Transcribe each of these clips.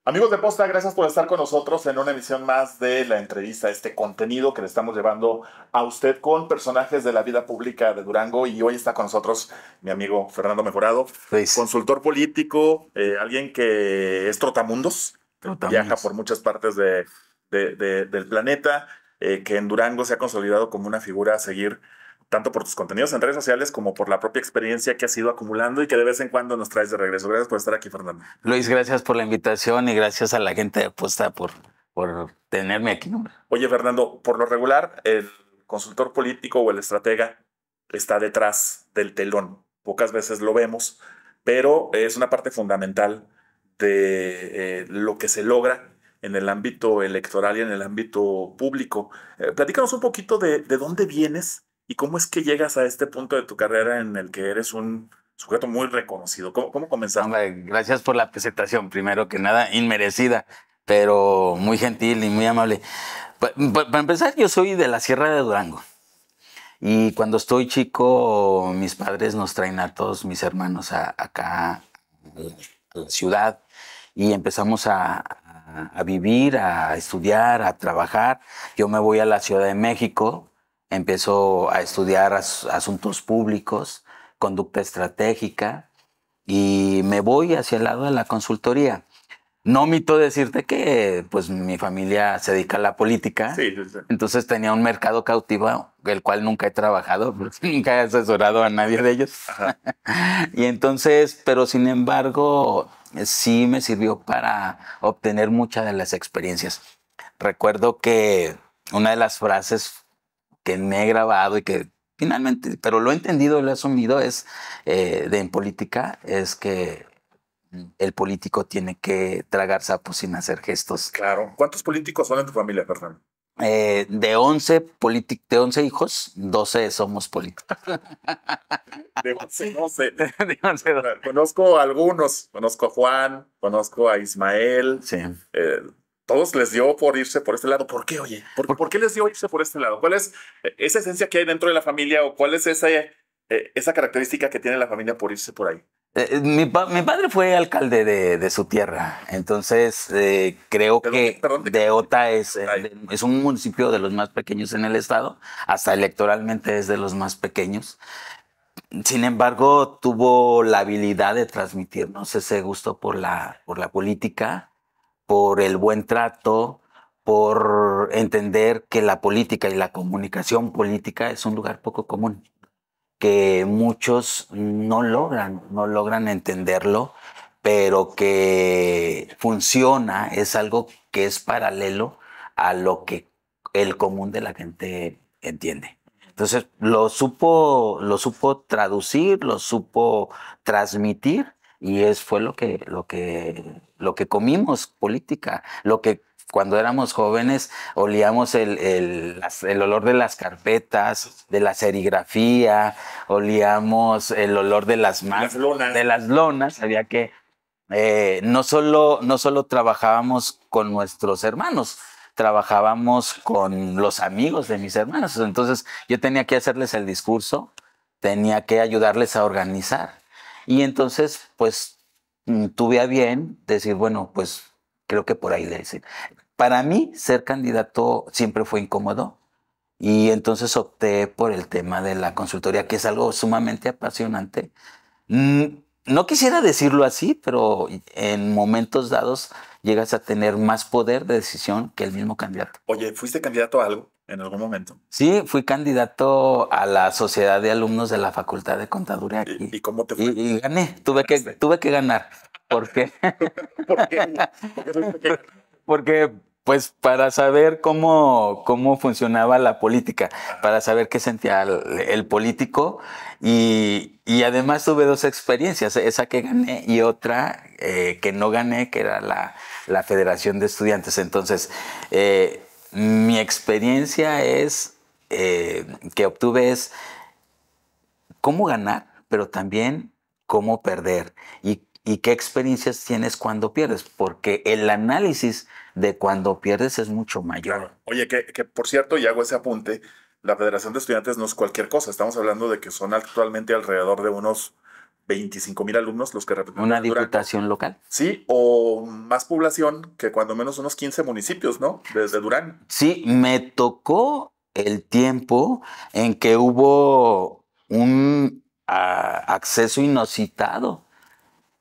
Amigos de Posta, gracias por estar con nosotros en una emisión más de la entrevista, este contenido que le estamos llevando a usted con personajes de la vida pública de Durango. Y hoy está con nosotros mi amigo Fernando Mejorado, Luis, consultor político, alguien que es trotamundos, viaja por Trotamundos. muchas partes del planeta, que en Durango se ha consolidado como una figura a seguir tanto por tus contenidos en redes sociales como por la propia experiencia que has ido acumulando y que de vez en cuando nos traes de regreso. Gracias por estar aquí, Fernando. Luis, gracias por la invitación y gracias a la gente de Posta por tenerme aquí, ¿no? Oye, Fernando, por lo regular, el consultor político o el estratega está detrás del telón. Pocas veces lo vemos, pero es una parte fundamental de lo que se logra en el ámbito electoral y en el ámbito público. Platícanos un poquito de dónde vienes y cómo es que llegas a este punto de tu carrera en el que eres un sujeto muy reconocido. ¿Cómo comenzaste? Hombre, gracias por la presentación, primero que nada, inmerecida, pero muy gentil y muy amable. Para empezar, yo soy de la Sierra de Durango y cuando estoy chico, mis padres nos traen a todos mis hermanos acá a la ciudad y empezamos a vivir, a estudiar, a trabajar. Yo me voy a la Ciudad de México, empiezo a estudiar asuntos públicos, conducta estratégica y me voy hacia el lado de la consultoría. No omito decirte que pues mi familia se dedica a la política, Sí, sí, sí. entonces tenía un mercado cautivo, el cual nunca he trabajado, porque nunca he asesorado a nadie de ellos. Ajá. Y entonces, pero sin embargo, sí me sirvió para obtener muchas de las experiencias. Recuerdo que una de las frases que me he grabado y que finalmente, pero lo he entendido, lo he asumido, es en política, es que el político tiene que tragar sapos sin hacer gestos. Claro. ¿Cuántos políticos son en tu familia, Fernando? De 11 hijos, 12 somos políticos. No sé. De 11, 12. Conozco a algunos, conozco a Juan, conozco a Ismael. Sí. eh, Todos les dio por irse por este lado. ¿Por qué, oye? ¿Por qué les dio irse por este lado? ¿Cuál es esa esencia que hay dentro de la familia o cuál es esa característica que tiene la familia por irse por ahí? Mi padre fue alcalde de su tierra, entonces creo ¿De dónde? que Perdón, ¿de qué de municipio? Ota Ay, es un municipio de los más pequeños en el estado, hasta electoralmente es de los más pequeños. Sin embargo, tuvo la habilidad de transmitirnos ese gusto por la política, por el buen trato, por entender que la política y la comunicación política es un lugar poco común, que muchos no logran entenderlo, pero que funciona, es algo que es paralelo a lo que el común de la gente entiende. Entonces lo supo traducir, lo supo transmitir y fue lo que comimos política, lo que cuando éramos jóvenes olíamos el olor de las carpetas, de la serigrafía, olíamos el olor de las lonas. de las lonas, había que no solo trabajábamos con nuestros hermanos, trabajábamos con los amigos de mis hermanos. Entonces yo tenía que hacerles el discurso, tenía que ayudarles a organizar. Y entonces, pues, tuve a bien decir, bueno, pues creo que por ahí le decir. Para mí, ser candidato siempre fue incómodo. Y entonces opté por el tema de la consultoría, que es algo sumamente apasionante. Mm, No quisiera decirlo así, pero en momentos dados llegas a tener más poder de decisión que el mismo candidato. Oye, ¿fuiste candidato a algo en algún momento? Sí, fui candidato a la Sociedad de Alumnos de la Facultad de Contaduría aquí ¿Y cómo te fue? y gané, Ganaste. tuve que ganar. ¿Por qué? ¿Por qué? Porque tuviste que ganar. Porque, pues, para saber cómo funcionaba la política, para saber qué sentía el político, y además tuve dos experiencias, esa que gané y otra que no gané, que era la Federación de Estudiantes. Entonces, mi experiencia que obtuve es cómo ganar, pero también cómo perder. Y qué experiencias tienes cuando pierdes, porque el análisis de cuando pierdes es mucho mayor. Claro. Oye, que por cierto, y hago ese apunte, la Federación de Estudiantes no es cualquier cosa. Estamos hablando de que son actualmente alrededor de unos 25,000 alumnos los que representan Una Durango. diputación local. Sí, o más población que cuando menos unos 15 municipios, ¿no? Desde Durango. Sí, me tocó el tiempo en que hubo un acceso inusitado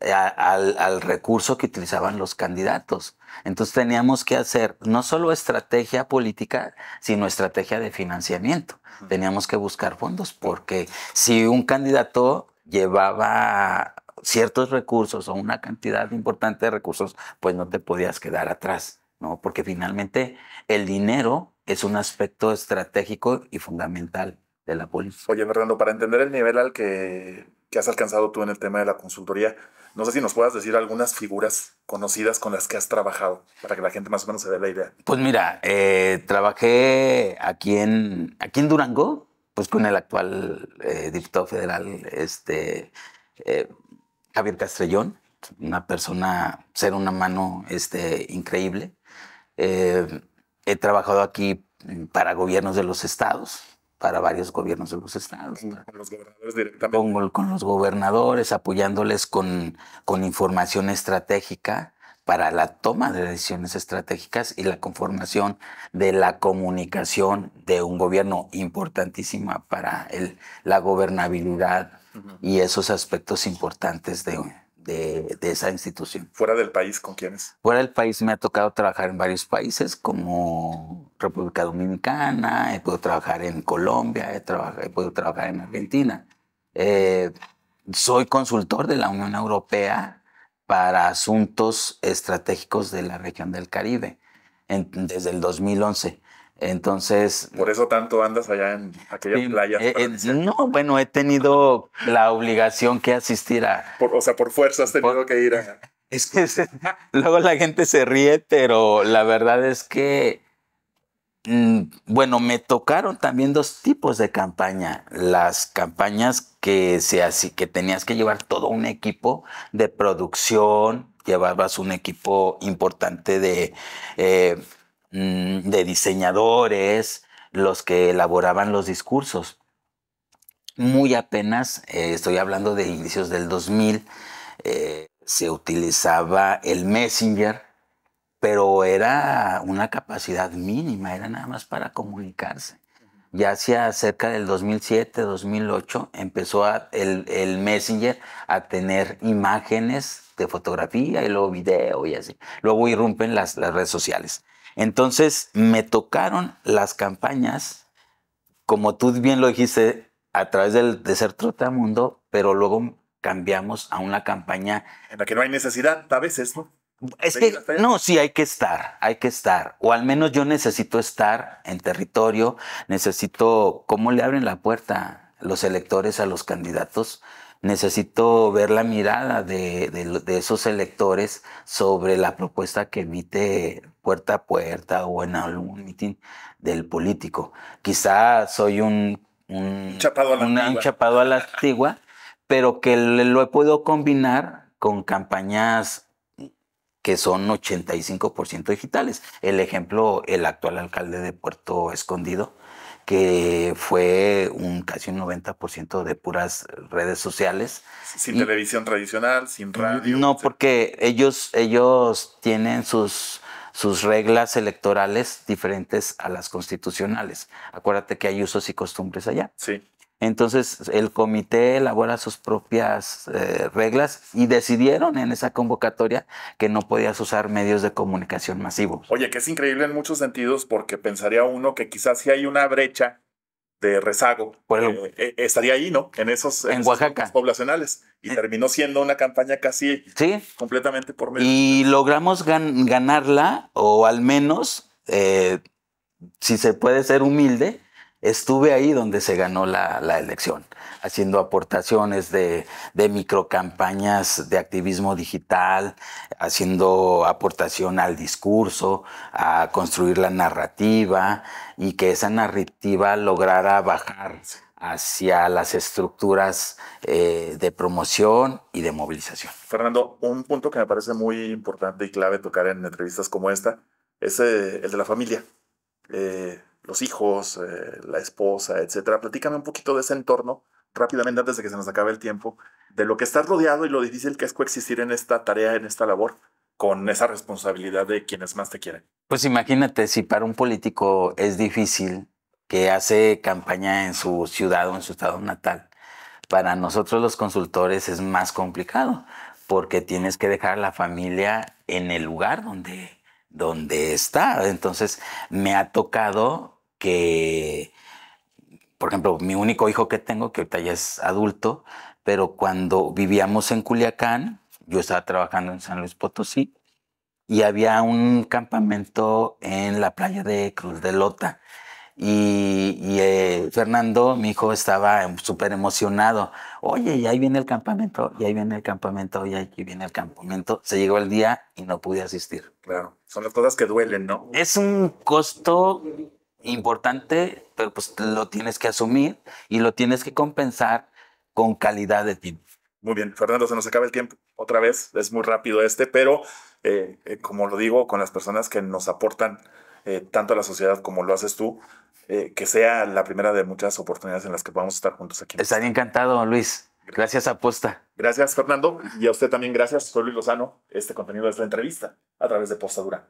al recurso que utilizaban los candidatos. Entonces teníamos que hacer no solo estrategia política, sino estrategia de financiamiento. Teníamos que buscar fondos porque si un candidato llevaba ciertos recursos o una cantidad importante de recursos, pues no te podías quedar atrás, ¿no? Porque finalmente el dinero es un aspecto estratégico y fundamental de la política. Oye, Fernando, para entender el nivel al que has alcanzado tú en el tema de la consultoría, no sé si nos puedas decir algunas figuras conocidas con las que has trabajado, para que la gente más o menos se dé la idea. Pues mira, trabajé aquí en Durango, pues con el actual diputado federal, eh, Javier Castrellón, una persona, ser una mano increíble. He trabajado aquí para gobiernos de los estados, para varios gobiernos de los estados. Con los gobernadores directamente. Con los gobernadores, apoyándoles con información estratégica para la toma de decisiones estratégicas y la conformación de la comunicación de un gobierno importantísima para la gobernabilidad y esos aspectos importantes de esa institución. ¿Fuera del país con quiénes? Fuera del país me ha tocado trabajar en varios países como República Dominicana, he podido trabajar en Colombia, he podido trabajar en Argentina. Soy consultor de la Unión Europea para asuntos estratégicos de la región del Caribe desde el 2011. Entonces... Por eso tanto andas allá en aquellas playas. No, bueno, he tenido la obligación que asistir por fuerza has tenido que ir a... Es que luego la gente se ríe, pero la verdad es que, bueno, me tocaron también dos tipos de campaña. Las campañas que tenías que llevar todo un equipo de producción, llevabas un equipo importante de diseñadores, los que elaboraban los discursos. Muy apenas, estoy hablando de inicios del 2000, se utilizaba el Messenger, pero era una capacidad mínima, era nada más para comunicarse. Ya hacia cerca del 2007, 2008, empezó el Messenger a tener imágenes de fotografía y luego video y así. Luego irrumpen las redes sociales. Entonces me tocaron las campañas, como tú bien lo dijiste, a través de ser Trotamundo, pero luego cambiamos a una campaña en la que no hay necesidad a veces, ¿no? Es que no, sí hay que estar, o al menos yo necesito estar en territorio, necesito, ¿cómo le abren la puerta los electores a los candidatos? Necesito ver la mirada de esos electores sobre la propuesta que emite puerta a puerta o en algún mitin del político. Quizá soy un chapado a la antigua, pero que lo he podido combinar con campañas que son 85% digitales. El ejemplo, el actual alcalde de Puerto Escondido, que fue casi un 90% de puras redes sociales. Sin televisión tradicional, sin radio. No, porque ellos tienen sus reglas electorales diferentes a las constitucionales. Acuérdate que hay usos y costumbres allá. Sí. Entonces el comité elabora sus propias reglas y decidieron en esa convocatoria que no podías usar medios de comunicación masivos. Oye, que es increíble en muchos sentidos porque pensaría uno que quizás si hay una brecha de rezago, estaría ahí, ¿no? En esos Oaxaca poblacionales. Y terminó siendo una campaña casi completamente por medio. Y logramos ganarla, o al menos, si se puede ser humilde, estuve ahí donde se ganó la elección, haciendo aportaciones de microcampañas de activismo digital, haciendo aportación al discurso, a construir la narrativa y que esa narrativa lograra bajar hacia las estructuras de promoción y de movilización. Fernando, un punto que me parece muy importante y clave tocar en entrevistas como esta es el de la familia. Los hijos, la esposa, etcétera. Platícame un poquito de ese entorno rápidamente antes de que se nos acabe el tiempo, de lo que estás rodeado y lo difícil que es coexistir en esta tarea, en esta labor, con esa responsabilidad de quienes más te quieren. Pues imagínate, si para un político es difícil que hace campaña en su ciudad o en su estado natal, para nosotros los consultores es más complicado porque tienes que dejar a la familia en el lugar donde está. Entonces me ha tocado que, por ejemplo, mi único hijo que tengo, que ahorita ya es adulto, pero cuando vivíamos en Culiacán, yo estaba trabajando en San Luis Potosí y había un campamento en la playa de Cruz de Lota. Fernando, mi hijo, estaba súper emocionado. Oye, y ahí viene el campamento, y ahí viene el campamento, y ahí viene el campamento. Se llegó el día y no pude asistir. Claro, son las cosas que duelen, ¿no? Es un costo importante, pero pues lo tienes que asumir y lo tienes que compensar con calidad de tiempo. Muy bien, Fernando, se nos acaba el tiempo. Otra vez, es muy rápido pero como lo digo, con las personas que nos aportan tanto a la sociedad como lo haces tú, que sea la primera de muchas oportunidades en las que podamos estar juntos aquí. Estaría encantado, Luis. Gracias, Aposta. Gracias, Fernando. Y a usted también gracias. Soy Luis Lozano. Este contenido es la entrevista a través de Postadura.